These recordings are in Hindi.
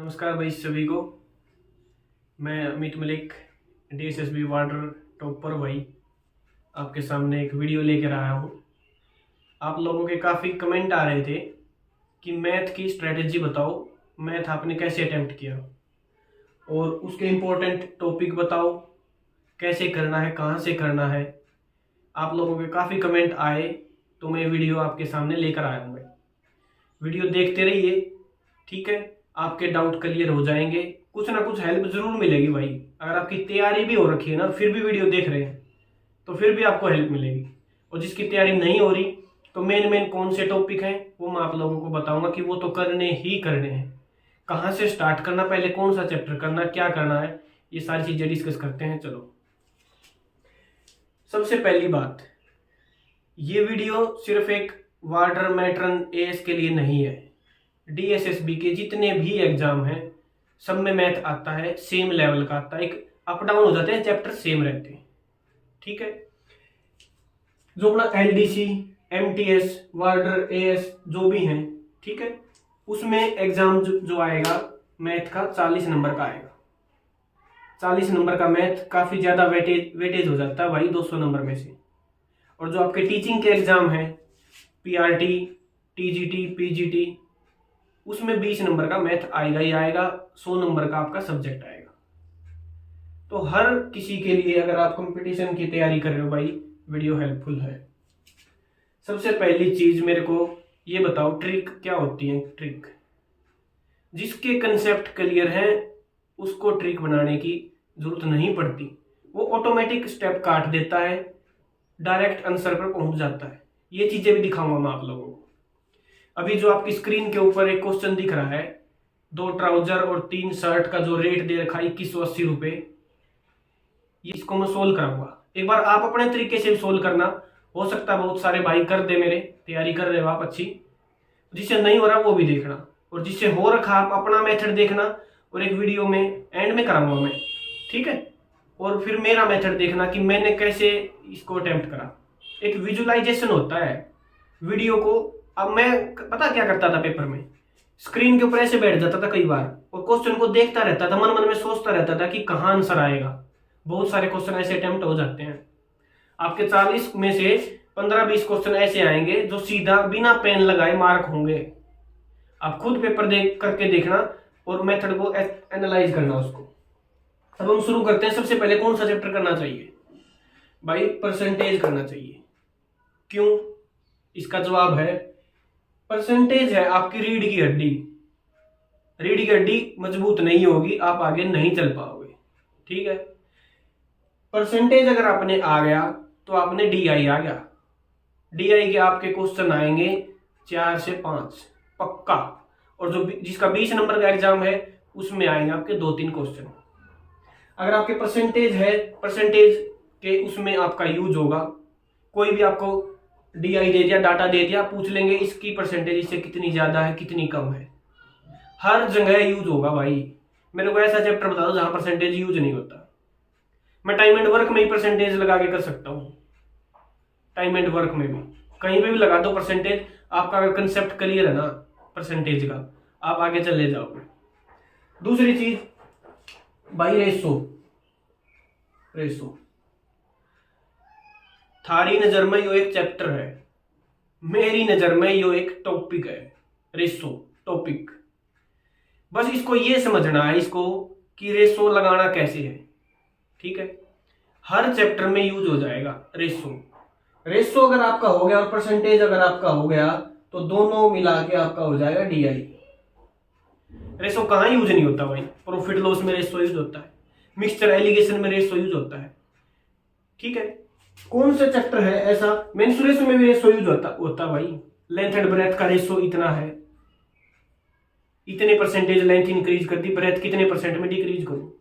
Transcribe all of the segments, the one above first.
नमस्कार भाई सभी को। मैं Amit Malik, DSSB water topper भाई, आपके सामने एक वीडियो लेकर आया हूँ। आप लोगों के काफ़ी कमेंट आ रहे थे कि मैथ की स्ट्रेटजी बताओ, मैथ आपने कैसे अटेम्प्ट किया और उसके इम्पोर्टेंट टॉपिक बताओ, कैसे करना है, कहाँ से करना है। आप लोगों के काफ़ी कमेंट आए तो मैं वीडियो आपके सामने लेकर आया हूँ। मैं वीडियो देखते रहिए, ठीक है। आपके डाउट क्लियर हो जाएंगे, कुछ ना कुछ हेल्प जरूर मिलेगी भाई। अगर आपकी तैयारी भी हो रखी है ना, फिर भी वीडियो देख रहे हैं तो फिर भी आपको हेल्प मिलेगी। और जिसकी तैयारी नहीं हो रही तो मेन मेन कौन से टॉपिक हैं वो मैं आप लोगों को बताऊंगा कि वो तो करने ही करने हैं। कहाँ से स्टार्ट करना, पहले कौन सा चैप्टर करना, क्या करना है, ये सारी चीजें डिस्कस करते हैं। चलो, सबसे पहली बात, ये वीडियो सिर्फ एक वाटर मैट्रन एएस के लिए नहीं है। डीएसएसबी के जितने भी एग्जाम हैं सब में मैथ आता है, सेम लेवल का आता है। एक अप डाउन हो जाते हैं, चैप्टर सेम रहते हैं, ठीक है। जो अपना एलडीसी, एमटीएस, वाटर एएस जो भी हैं, ठीक है, उसमें एग्जाम जो आएगा मैथ का 40 नंबर का आएगा। 40 नंबर का मैथ काफी ज्यादा वेटेज हो जाता है भाई 200 नंबर में से। और जो आपके टीचिंग के एग्जाम है, पीआरटी, टीजीटी, पीजीटी, उसमें 20 नंबर का मैथ आएगा ही आएगा, 100 नंबर का आपका सब्जेक्ट आएगा। तो हर किसी के लिए अगर आप कंपटीशन की तैयारी कर रहे हो भाई, वीडियो हेल्पफुल है। सबसे पहली चीज मेरे को ये बताओ, ट्रिक क्या होती है। ट्रिक, जिसके कंसेप्ट क्लियर हैं उसको ट्रिक बनाने की जरूरत नहीं पड़ती, वो ऑटोमेटिक स्टेप काट देता है, डायरेक्ट आंसर पर पहुंच जाता है। ये चीजें भी दिखाऊंगा मैं आप लोगों को। अभी जो आपकी स्क्रीन के ऊपर एक क्वेश्चन दिख रहा है, 2 ट्राउजर और 3 शर्ट का जो रेट दे रखा है 2180 रुपए, इसको मैं सोल्व कराऊंगा। एक बार आप अपने तरीके से सोल्व करना, हो सकता है बहुत सारे भाई कर दे, मेरे तैयारी कर रहे हो आप अच्छी। जिससे नहीं हो रहा वो भी देखना, और जिससे हो रखा आप अपना मेथड देखना, और एक वीडियो में एंड में कराऊंगा मैं, ठीक है। और फिर मेरा मेथड देखना कि मैंने कैसे इसको अटेम्प्ट करा। एक विजुअलाइजेशन होता है वीडियो को। अब मैं पता क्या करता था, पेपर में स्क्रीन के ऊपर ऐसे बैठ जाता था कई बार, और क्वेश्चन को देखता रहता था, मन मन में सोचता रहता था कि कहाँ आंसर आएगा। बहुत सारे क्वेश्चन ऐसे अटेम्प्ट हो जाते हैं आपके। 40 में से 15-20 क्वेश्चन ऐसे आएंगे जो सीधा बिना पेन लगाए मार्क होंगे। आप खुद पेपर देख करके देखना और मेथड को एनालाइज करना उसको। अब हम शुरू करते हैं। सबसे पहले कौन सा चैप्टर करना चाहिए भाई? परसेंटेज करना चाहिए। क्यों? इसका जवाब है, परसेंटेज है आपकी रीढ़ की हड्डी। रीढ़ की हड्डी मजबूत नहीं होगी, आप आगे नहीं चल पाओगे, ठीक है। परसेंटेज अगर आपने आ गया तो आपने डीआई आ गया। डीआई के आपके क्वेश्चन आएंगे 4 से 5 पक्का। और जो जिसका 20 नंबर का एग्जाम है उसमें आएंगे आपके 2-3 क्वेश्चन। अगर आपके परसेंटेज है, परसेंटेज के उसमें आपका यूज होगा। कोई भी आपको डीआई दे दिया, डाटा दे दिया, पूछ लेंगे इसकी परसेंटेज इससे कितनी ज्यादा है, कितनी कम है। हर जगह यूज होगा भाई। मेरे को ऐसा चैप्टर बता दो जहां परसेंटेज यूज नहीं होता। मैं टाइम एंड वर्क में ही परसेंटेज लगा के कर सकता हूं। टाइम एंड वर्क में भी कहीं पे भी लगा दो परसेंटेज। आपका अगर कंसेप्ट क्लियर है ना परसेंटेज का, आप आगे चले जाओगे। दूसरी चीज भाई, रेशो। रेशो थारी नजर में यो एक चैप्टर है, मेरी नजर में यो एक टॉपिक है। रेशो टॉपिक, बस इसको ये समझना है इसको कि रेशो लगाना कैसे है, ठीक है। हर चैप्टर में यूज हो जाएगा रेशो। रेशो अगर आपका हो गया और परसेंटेज अगर आपका हो गया तो दोनों मिला के आपका हो जाएगा डीआई। रेशो कहाँ यूज नहीं होता भाई? प्रॉफिट लॉस में रेशो यूज होता है, मिक्सचर एलिगेशन में रेशो यूज होता है, ठीक है। कौन सा चैप्टर है ऐसा? मेंसुरेशन में भी रेशो यूज होता भाई। लेंथ एंड ब्रेथ का रेशो इतना है, इतने परसेंटेज लेंथ इंक्रीज कर दी, ब्रेथ कितने परसेंट में डिक्रीज करो।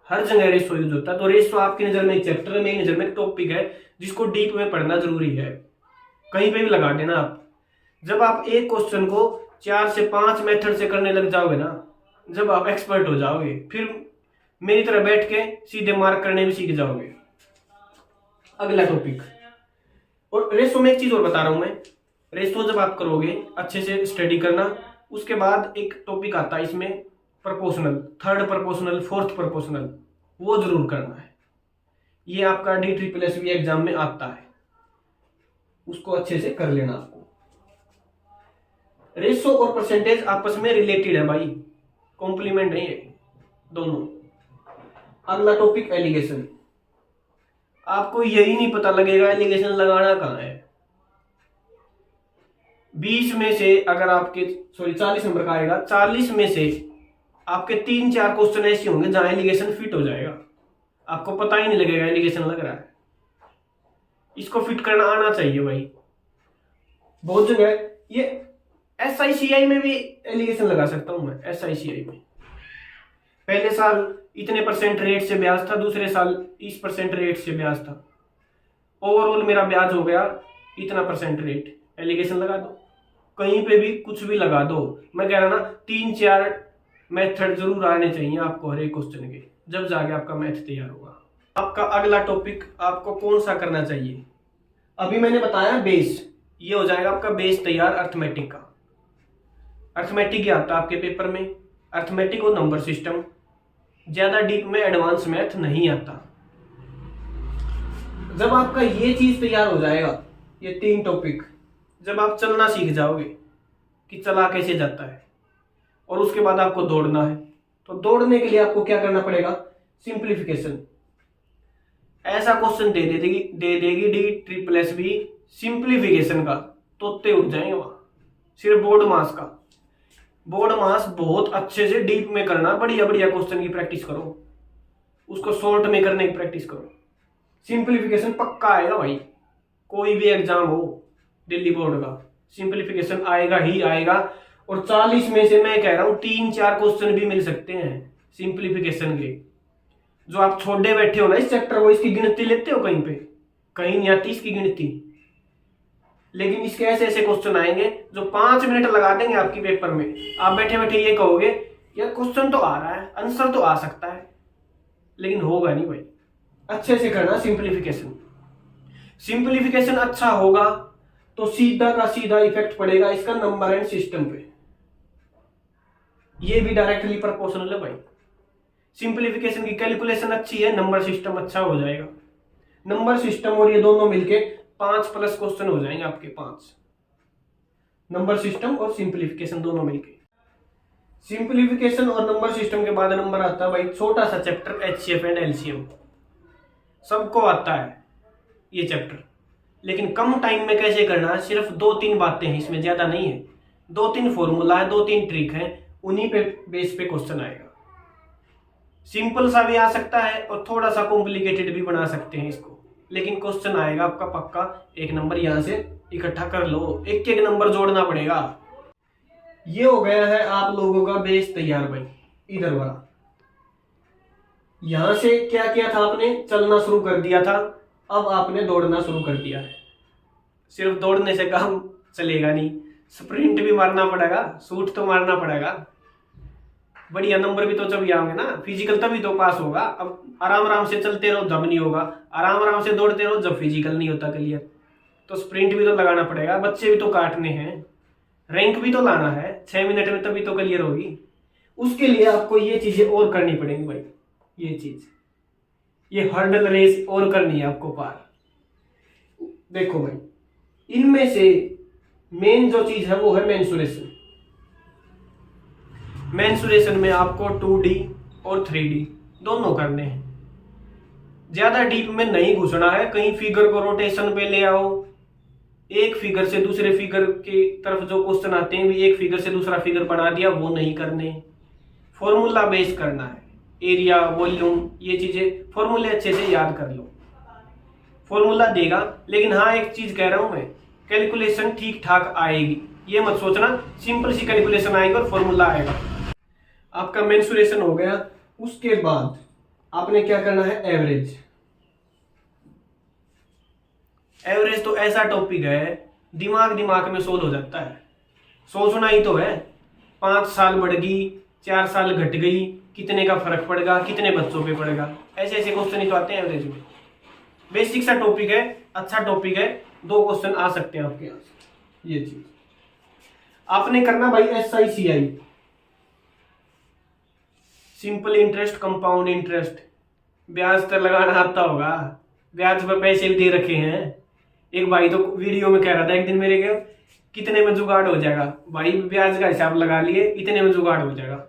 हर जगह रेशो यूज होता है। तो रेशो आपकी नजर में एक चैप्टर है, मेरी नजर में एक टॉपिक है जिसको डीप में पढ़ना जरूरी है। कहीं पे भी लगा देना आप। जब आप एक क्वेश्चन को 4 से 5 मेथड से करने लग जाओगे ना, जब आप एक्सपर्ट हो जाओगे, फिर मेरी तरह बैठ के सीधे मार्क करने भी सीख जाओगे। अगला टॉपिक, और रेशो में एक चीज और बता रहा हूं मैं। रेशो जब आप करोगे अच्छे से स्टडी करना, उसके बाद एक टॉपिक आता है इसमें proportional, third proportional, fourth proportional, वो जरूर करना है। ये आपका DSSB एग्जाम में आता है, उसको अच्छे से कर लेना आपको। रेशो और परसेंटेज आपस में रिलेटेड है भाई, कॉम्प्लीमेंट नहीं है दोनों। अगला टॉपिक एलिगेशन। आपको यही नहीं पता लगेगा एलिगेशन लगाना कहाँ है। 20 में से अगर आपके 40 नंबर का आएगा, 40 में से आपके 3-4 क्वेश्चन ऐसे होंगे जहां एलिगेशन फिट हो जाएगा, आपको पता ही नहीं लगेगा एलिगेशन लग रहा है। इसको फिट करना आना चाहिए भाई। बहुत जगह ये SICI में भी एलिगेशन लगा सकता हूं मैं। SICI में पहले साल इतने % रेट से ब्याज था, दूसरे साल इस % रेट से ब्याज था, ओवरऑल मेरा ब्याज हो गया इतना % रेट। एलिगेशन लगा दो, कहीं पे भी कुछ भी लगा दो। मैं कह रहा ना 3-4 मेथड जरूर आने चाहिए आपको हर एक क्वेश्चन के, जब जाके आपका मैथ तैयार होगा। आपका अगला टॉपिक आपको कौन सा करना चाहिए? अभी मैंने बताया बेस, ये हो जाएगा आपका बेस तैयार अर्थमेटिक का। अर्थमेटिक क्या आता है आपके पेपर में? अर्थमेटिक और नंबर सिस्टम, ज्यादा डीप में एडवांस मैथ नहीं आता। जब आपका ये चीज तैयार हो जाएगा, ये 3 टॉपिक, जब आप चलना सीख जाओगे कि चला कैसे जाता है, और उसके बाद आपको दौड़ना है, तो दौड़ने के लिए आपको क्या करना पड़ेगा? सिंप्लीफिकेशन। ऐसा क्वेश्चन दे देगी DSSB सिंप्लीफिकेशन का, तोते उठ जाएंगे वहां। सिर्फ बोर्ड मास का, बोर्ड मास बहुत अच्छे से डीप में करना, बढ़िया बढ़िया क्वेश्चन की प्रैक्टिस करो, उसको शॉर्ट में करने की प्रैक्टिस करो। सिंप्लीफिकेशन पक्का आएगा भाई, कोई भी एग्जाम हो दिल्ली बोर्ड का, सिंप्लीफिकेशन आएगा ही आएगा। और 40 में से मैं कह रहा हूं 3-4 क्वेश्चन भी मिल सकते हैं सिंप्लीफिकेशन के। जो आप छोड़े बैठे हो ना इस चैप्टर, वो इसकी गिनती लेते हो कहीं पे? कहीं नहीं आती इसकी गिनती। लेकिन इसके ऐसे ऐसे क्वेश्चन आएंगे जो 5 मिनट लगा देंगे आपकी पेपर में। आप बैठे बैठे ये कहोगे यार क्वेश्चन तो आ रहा है, आंसर तो आ सकता है, लेकिन होगा नहीं भाई। अच्छे से करना सिंप्लीफिकेशन। सिंप्लीफिकेशन अच्छा होगा तो सीधा का सीधा इफेक्ट पड़ेगा इसका नंबर एंड सिस्टम पे। ये भी डायरेक्टली प्रोपोर्शनल है भाई। सिंप्लीफिकेशन की कैलकुलेशन अच्छी है, नंबर सिस्टम अच्छा हो जाएगा। नंबर सिस्टम और ये दोनों मिलके 5+ क्वेश्चन हो जाएंगे आपके। 5 नंबर सिस्टम और सिंप्लीफिकेशन दोनों मिलके। सिंप्लीफिकेशन और नंबर सिस्टम के बाद नंबर आता है भाई छोटा सा चैप्टर HCF एंड LCM। सबको आता है ये चैप्टर, लेकिन कम टाइम में कैसे करना है, सिर्फ 2-3 बातें हैं इसमें, ज्यादा नहीं है। 2-3 फॉर्मूला है, 2-3 ट्रिक है, उन्हीं पे बेस पे क्वेश्चन आएगा। सिंपल सा भी आ सकता है और थोड़ा सा कॉम्प्लिकेटेड भी बना सकते हैं इसको, लेकिन क्वेश्चन आएगा आपका पक्का। 1 नंबर यहां से इकट्ठा कर लो, एक एक नंबर जोड़ना पड़ेगा। ये हो गया है आप लोगों का बेस तैयार भाई। इधर वाला यहां से क्या किया था आपने? चलना शुरू कर दिया था, अब आपने दौड़ना शुरू कर दिया है। सिर्फ दौड़ने से काम चलेगा नहीं, स्प्रिंट भी मारना पड़ेगा, शूट तो मारना पड़ेगा। बढ़िया नंबर भी तो जब आएंगे ना, फिजिकल तभी तो पास होगा। अब आराम आराम से चलते रहो जब नहीं होगा, आराम आराम से दौड़ते रहो जब फिजिकल नहीं होता क्लियर। तो स्प्रिंट भी तो लगाना पड़ेगा, बच्चे भी तो काटने हैं, रैंक भी तो लाना है 6 मिनट में, तभी तो क्लियर होगी। उसके लिए आपको ये चीजें और करनी पड़ेंगी भाई। ये चीज, ये हर्डल रेस और करनी है आपको पार। देखो भाई, इनमें से मेन जो चीज है वो है मेंसुरेशन। मेंसुरेशन में आपको 2D और 3D दोनों करने हैं। ज्यादा डीप में नहीं घुसना है, कहीं फिगर को रोटेशन पे ले आओ, एक फिगर से दूसरे फिगर की तरफ जो क्वेश्चन आते हैं भी एक फिगर से दूसरा फिगर बना दिया, वो नहीं करने। फॉर्मूला बेस करना है, एरिया, वॉल्यूम, ये चीजें फॉर्मूले अच्छे से याद कर लो। फॉर्मूला देगा, लेकिन हाँ एक चीज कह रहा हूं मैं, कैलकुलेशन ठीक ठाक आएगी। ये मत सोचना सिंपल सी कैलकुलेशन आएगी और फॉर्मूला आएगा। आपका मेंसुरेशन हो गया, उसके बाद आपने क्या करना है? एवरेज। एवरेज तो ऐसा टॉपिक है दिमाग में सोल्व हो जाता है। सोचना ही तो है, 5 साल बढ़ गई, 4 साल घट गई, कितने का फर्क पड़ेगा, कितने बच्चों पे पड़ेगा, ऐसे ऐसे क्वेश्चन ही तो आते हैं एवरेज में। बेसिक सा टॉपिक है, अच्छा टॉपिक है, 2 क्वेश्चन आ सकते हैं आपके यहाँ से। ये चीज आपने करना भाई SICI, simple interest compound interest. ब्याज तो लगाना आता होगा, ब्याज पर पैसे भी दे रखे हैं। एक भाई तो वीडियो में कह रहा था एक दिन मेरे के, कितने में जुगाड़ हो जाएगा भाई, ब्याज का हिसाब लगा लिए, इतने में जुगाड़ हो जाएगा।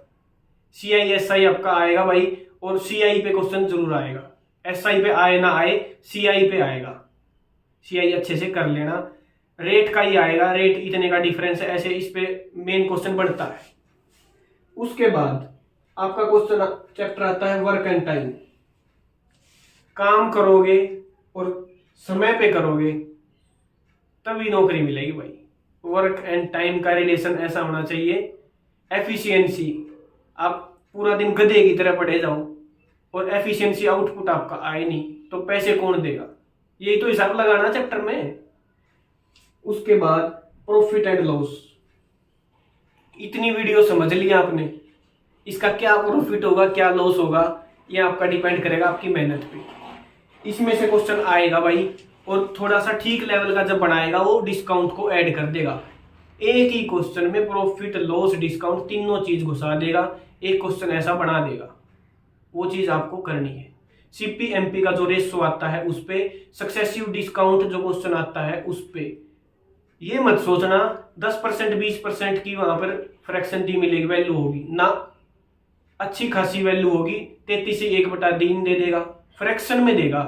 CISI आपका आएगा भाई, और CI पे क्वेश्चन जरूर आएगा। SI पे आए ना आए, CI पे आएगा। CI अच्छे से कर लेना, रेट का ही आएगा, रेट इतने का डिफरेंस है, ऐसे इस पे मेन क्वेश्चन बढ़ता है। उसके बाद आपका क्वेश्चन चैप्टर आता है वर्क एंड टाइम। काम करोगे और समय पे करोगे तभी नौकरी मिलेगी भाई। वर्क एंड टाइम का रिलेशन ऐसा होना चाहिए, एफिशिएंसी। आप पूरा दिन गधे की तरह पढ़े जाओ और एफिशिएंसी आउटपुट आपका आए नहीं तो पैसे कौन देगा, यही तो हिसाब लगाना चैप्टर में। उसके बाद प्रॉफिट एंड लॉस। इतनी वीडियो समझ लिया आपने, इसका क्या प्रॉफिट होगा क्या लॉस होगा ये आपका डिपेंड करेगा आपकी मेहनत पे। इसमें से क्वेश्चन आएगा भाई, और थोड़ा सा ठीक लेवल का जब बनाएगा वो डिस्काउंट को ऐड कर देगा। एक ही क्वेश्चन में प्रॉफिट लॉस डिस्काउंट तीनों चीज घुसा देगा, एक क्वेश्चन ऐसा बना देगा। वो चीज आपको करनी है। CPMP का जो रेशो आता है उस पे, सक्सेसिव डिस्काउंट जो क्वेश्चन आता है उस पे, ये मत सोचना 10% 20% की वहां पर फ्रैक्शन डी मिलेगी, वैल्यू होगी ना, अच्छी खासी वैल्यू होगी। 33 से 1/3 दे देगा, फ्रैक्शन में देगा।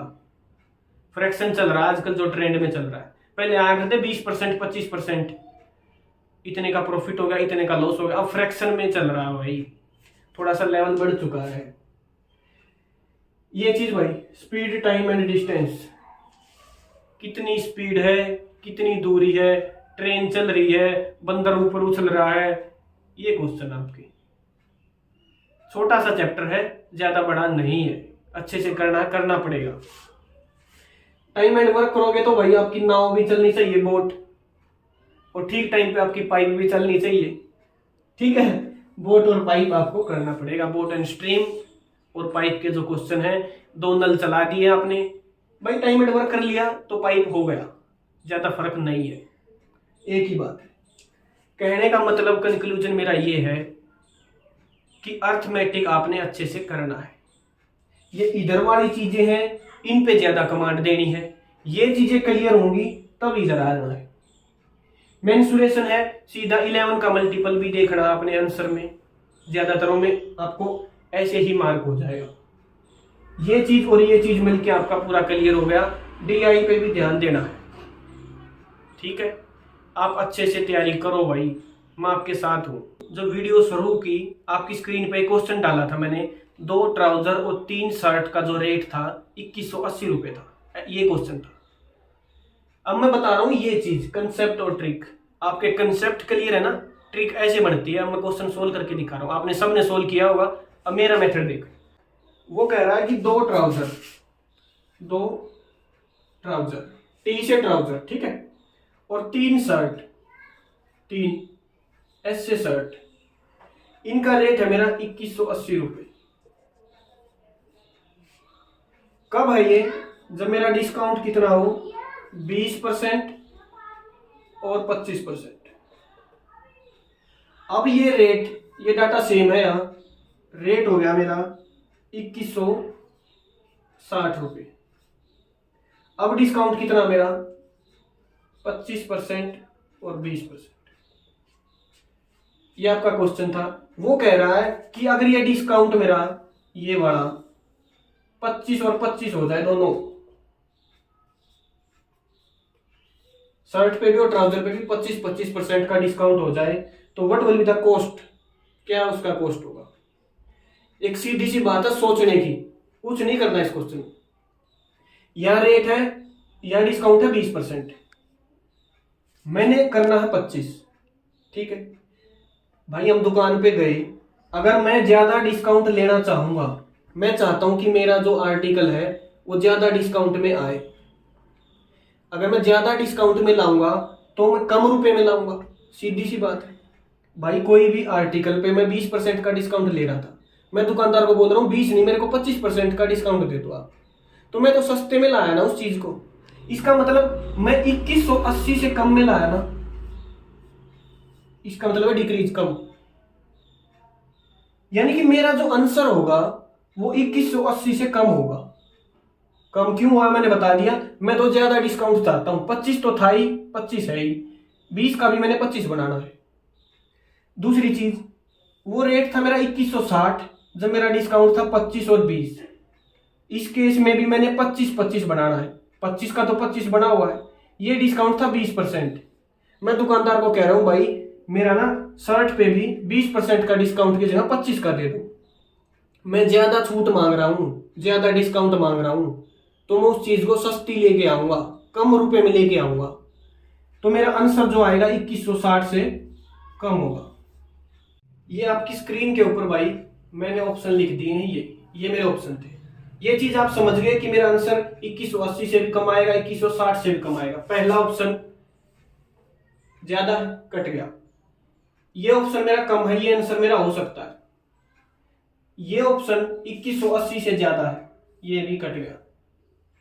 फ्रैक्शन चल रहा है आजकल जो ट्रेंड में चल रहा है। पहले आया करते 20% 25%, इतने का प्रॉफिट हो गया इतने का लॉस हो गया, अब फ्रैक्शन में चल रहा है भाई, थोड़ा सा लेवल बढ़ चुका है। ये चीज भाई, स्पीड टाइम एंड डिस्टेंस, कितनी स्पीड है कितनी दूरी है, ट्रेन चल रही है बंदर ऊपर उछल रहा है, ये क्वेश्चन आपके। छोटा सा चैप्टर है, ज्यादा बड़ा नहीं है, अच्छे से करना पड़ेगा। टाइम एंड वर्क करोगे तो भाई आपकी नाव भी चलनी चाहिए, बोट, और ठीक टाइम पे आपकी पाइप भी चलनी चाहिए। ठीक है, बोट और पाइप आपको करना पड़ेगा। बोट एंड स्ट्रीम और पाइप के जो क्वेश्चन है, 2 नल चला दिए आपने भाई, टाइम एंड वर्क कर लिया तो पाइप हो गया, ज्यादा फर्क नहीं है, एक ही बात है। कहने का मतलब कंक्लूजन मेरा ये है कि अर्थमेटिक आपने अच्छे से करना है। ये इधर वाली चीजें हैं, इन पे ज्यादा कमांड देनी है, ये चीजें क्लियर होंगी तब इधर आ जाना है। मेंसुरेशन है, सीधा 11 का मल्टीपल भी देखना आपने आंसर में, ज्यादातरों में आपको ऐसे ही मार्क हो जाएगा। ये चीज और ये चीज मिलके आपका पूरा क्लियर हो गया। DI पे भी ध्यान देना है, ठीक है। आप अच्छे से तैयारी करो भाई, मैं आपके साथ हूँ। जब वीडियो शुरू की आपकी स्क्रीन पे क्वेश्चन डाला था मैंने, 2 ट्राउजर और 3 शर्ट का जो रेट था 2180 रुपये था, ये क्वेश्चन था। अब मैं बता रहा हूँ ये चीज, कंसेप्ट और ट्रिक। आपके कंसेप्ट क्लियर है ना, ट्रिक ऐसे बनती है। अब मैं क्वेश्चन सोल्व करके दिखा रहा हूँ, आपने सबने सोल्व किया होगा। अब मेरा मेथड देख, वो कह रहा है कि 2 ट्राउजर टी से ट्राउजर, ठीक है, और 3 शर्ट, 3 एस से शर्ट, इनका रेट है मेरा 2180 रुपये। कब है ये? जब मेरा डिस्काउंट कितना हो, 20% और 25%। अब ये रेट, ये डाटा सेम है यहाँ, रेट हो गया मेरा 2160 रुपये। अब डिस्काउंट कितना मेरा, 25% और 20%। ये आपका क्वेश्चन था। वो कह रहा है कि अगर ये डिस्काउंट मेरा ये वाला 25 और 25 हो जाए, दोनों शर्ट पे भी और ट्राउजर पे भी 25% का डिस्काउंट हो जाए, तो what will be the cost, क्या उसका कॉस्ट होगा। एक सीधी सी बात है सोचने की, कुछ नहीं करना इस क्वेश्चन में। यह रेट है, यह डिस्काउंट है 20%, मैंने करना है 25, ठीक है भाई। हम दुकान पे गए, अगर मैं ज्यादा डिस्काउंट लेना चाहूंगा, मैं चाहता हूं कि मेरा जो आर्टिकल है वो ज्यादा डिस्काउंट में आए। अगर मैं ज्यादा डिस्काउंट में लाऊंगा तो मैं कम रुपए में लाऊंगा, सीधी सी बात है भाई। कोई भी आर्टिकल पे मैं 20% का डिस्काउंट ले रहा था, मैं दुकानदार को बोल रहा हूँ 20 नहीं, मेरे को 25% का डिस्काउंट दे दो आप, तो मैं तो सस्ते में लाया ना उस चीज को। इसका मतलब मैं 2180 से कम में लाया ना, इसका मतलब है डिक्रीज, कम। यानी कि मेरा जो आंसर होगा वो 2180 से कम होगा। कम क्यों हुआ मैंने बता दिया, मैं तो ज्यादा डिस्काउंट चाहता हूं। 25 तो था ही, 25 है ही, 20 का भी मैंने 25 बनाना है। दूसरी चीज, वो रेट था मेरा 2160, जब मेरा डिस्काउंट था 25 और 20। इस केस में भी मैंने 25 बनाना है। 25 का तो 25 बना हुआ है, ये डिस्काउंट था 20%। मैं दुकानदार को कह रहा हूं भाई मेरा ना शर्ट पे भी 20% का डिस्काउंट की जगह 25 का दे दो। मैं ज्यादा छूट मांग रहा हूं, ज्यादा डिस्काउंट मांग रहा हूं, तो मैं उस चीज को सस्ती लेके आऊंगा, कम रुपए में लेके आऊंगा। तो मेरा आंसर जो आएगा 2160 से कम होगा। ये आपकी स्क्रीन के ऊपर भाई मैंने ऑप्शन लिख दिए हैं, ये मेरे ऑप्शन थे। ये चीज आप समझ गए कि मेरा आंसर 2180 से भी कम आएगा, 2160 से भी कम आएगा। पहला ऑप्शन ज्यादा है, कट गया। ये ऑप्शन मेरा कम है, ये आंसर मेरा हो सकता है। ये ऑप्शन 2180 से ज्यादा है, ये भी कट गया।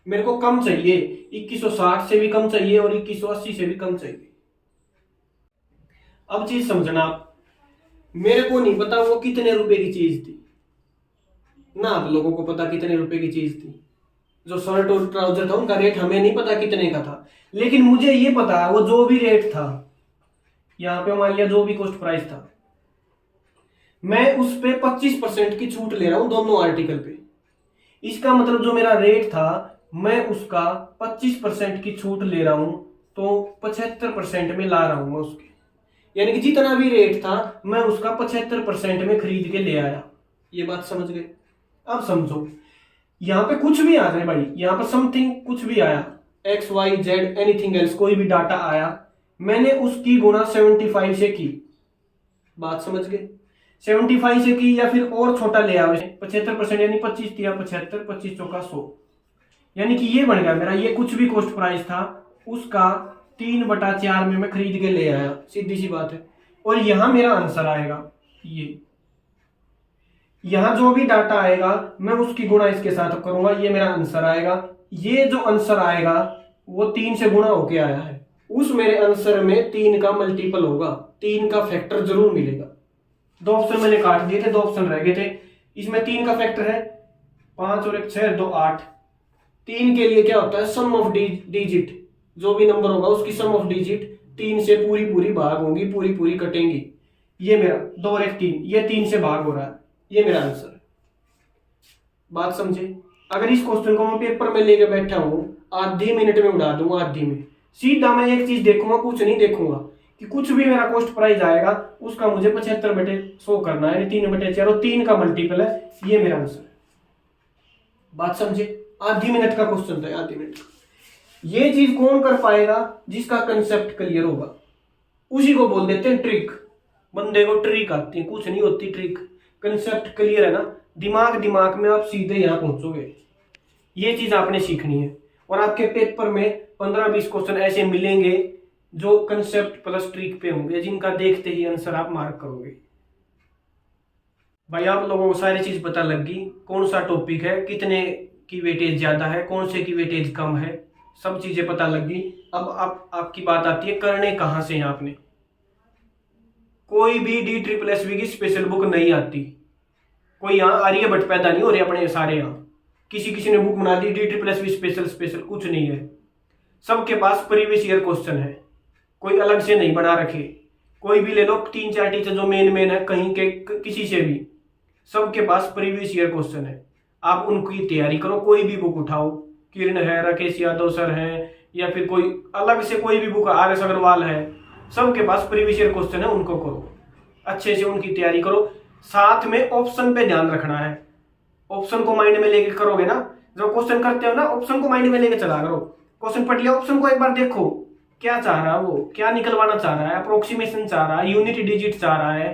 मेरे को कम चाहिए, 2160 से भी कम चाहिए और 2180 से भी कम चाहिए। अब चीज समझना, मेरे को नहीं पता वो कितने रुपए की चीज थी ना, आप लोगों को पता कितने रुपए की चीज थी। जो शर्ट और ट्राउजर था उनका रेट हमें नहीं पता कितने का था, लेकिन मुझे ये पता है वो जो भी रेट था, यहां पे मान लिया जो भी कॉस्ट प्राइस था, मैं उस पे 25% की छूट ले रहा हूं दोनों आर्टिकल पे। इसका मतलब जो मेरा रेट था मैं उसका 25% की छूट ले रहा हूं, तो 75% में ला रहा हूं मैं उसके। यानी कि जितना भी रेट था मैं उसका 75% में खरीद के ले आया। ये बात समझ गए? अब समझो, यहां पे कुछ भी आ जाए भाई, यहां पर समथिंग कुछ भी आया, XYZ एनीथिंग एल्स, कोई भी डाटा आया, मैंने उसकी गुणा 75 से की। बात समझ गए? 75 से की, या फिर और छोटा ले आओ 75%, यानी 25 दिया 75, 25 चौका 100, यानी कि ये बन गया मेरा, ये कुछ भी कॉस्ट प्राइस था उसका 3/4 में मैं खरीद के ले आया। सीधी सी बात है। और यहां मेरा आंसर आएगा, ये यहां जो भी डाटा आएगा मैं उसकी गुणा इसके साथ करूंगा, ये मेरा आंसर आएगा। ये जो आंसर आएगा वो 3 से गुणा होके आया है, उस मेरे आंसर में 3 का मल्टीपल होगा, 3 का फैक्टर जरूर मिलेगा। 2 ऑप्शन मैंने काट दिए थे, 2 ऑप्शन रह गए थे, इसमें 3 का फैक्टर है 5 और 1 6 2 8। 3 के लिए क्या होता है, सम ऑफ डिजिट, जो भी नंबर होगा उसकी सम ऑफ डिजिट 3 से पूरी पूरी भाग होंगी, पूरी पूरी कटेंगी। ये मेरा 2 और 1 3, ये 3 से भाग हो रहा है, ये मेरा आंसर है। बात समझे? अगर इस क्वेश्चन को मैं पेपर में लेके बैठा हूं, आधी मिनट में उड़ा दूंगा, आधी में सीधा मैं एक चीज देखूंगा, कुछ नहीं देखूंगा कि कुछ भी मेरा कॉस्ट प्राइस आएगा उसका मुझे 75/100 करना है, 3/4 और 3 का मल्टीपल है, ये मेरा आंसर है। बात समझे? आधी मिनट का क्वेश्चन था, आधी मिनट। ये चीज कौन कर पाएगा? जिसका कंसेप्ट क्लियर होगा, उसी को बोल देते हैं ट्रिक। बंदे को ट्रिक आती है, कुछ नहीं होती ट्रिक। कंसेप्ट क्लियर है ना, दिमाग में आप सीधे यहां पहुंचोगे। ये चीज आपने सीखनी है, और आपके पेपर में 15-20 क्वेश्चन ऐसे मिलेंगे जो कंसेप्ट प्लस ट्रिक पे होंगे, जिनका देखते ही आंसर आप मार्क करोगे। भाई आप लोगों को सारी चीज पता लग गई, कौन सा टॉपिक है, कितने की वेटेज ज्यादा है, कौन से की वेटेज कम है, सब चीजें पता लग गई। अब आपकी बात आती है करने कहां से हैं आपने। कोई भी DSSB की स्पेशल बुक नहीं आती, कोई यहाँ आर्यभट्ट पैदा नहीं हो रहे अपने सारे, यहाँ किसी ने बुक बना दी DSSB स्पेशल कुछ नहीं है। सबके पास प्रीवियस ईयर क्वेश्चन है, कोई अलग से नहीं बना रखे। कोई भी ले लो, 3-4 टीचर जो मेन है कहीं के किसी से भी, सबके पास प्रीवियस ईयर क्वेश्चन है। आप उनकी तैयारी करो, कोई भी बुक उठाओ, किरण है, राकेश यादव सर है, या फिर कोई अलग से कोई भी बुक, RS अग्रवाल है, सबके पास प्रीवियस ईयर क्वेश्चन है, उनको करो, अच्छे से उनकी तैयारी करो। साथ में ऑप्शन पे ध्यान रखना है, ऑप्शन को माइंड में लेके करोगे ना, जब क्वेश्चन करते हो ना ऑप्शन को माइंड में लेके चला करो। क्वेश्चन पढ़ लिया, ऑप्शन को एक बार देखो, क्या चाह रहा है वो, क्या निकलवाना चाह रहा है, अप्रोक्सीमेशन चाह रहा है, यूनिट डिजिट चाह रहा है,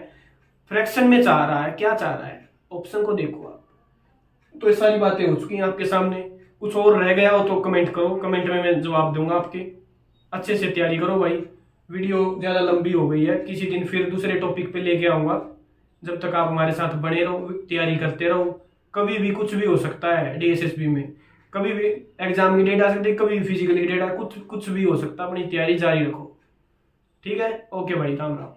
फ्रैक्शन में चाह रहा है, क्या चाह रहा है, ऑप्शन को देखो आप। तो ये सारी बातें हो चुकी हैं आपके सामने। कुछ और रह गया हो तो कमेंट करो, कमेंट में मैं जवाब दूंगा आपके। अच्छे से तैयारी करो भाई। वीडियो ज़्यादा लंबी हो गई है, किसी दिन फिर दूसरे टॉपिक पे लेके आऊँगा। जब तक आप हमारे साथ बने रहो, तैयारी करते रहो। कभी भी कुछ भी हो सकता है DSSB में, कभी भी एग्जाम की डेट आ सकती है, कभी भी फिजिकल की डेट, कुछ भी हो सकता है। अपनी तैयारी जारी रखो, ठीक है? ओके भाई, राम राम।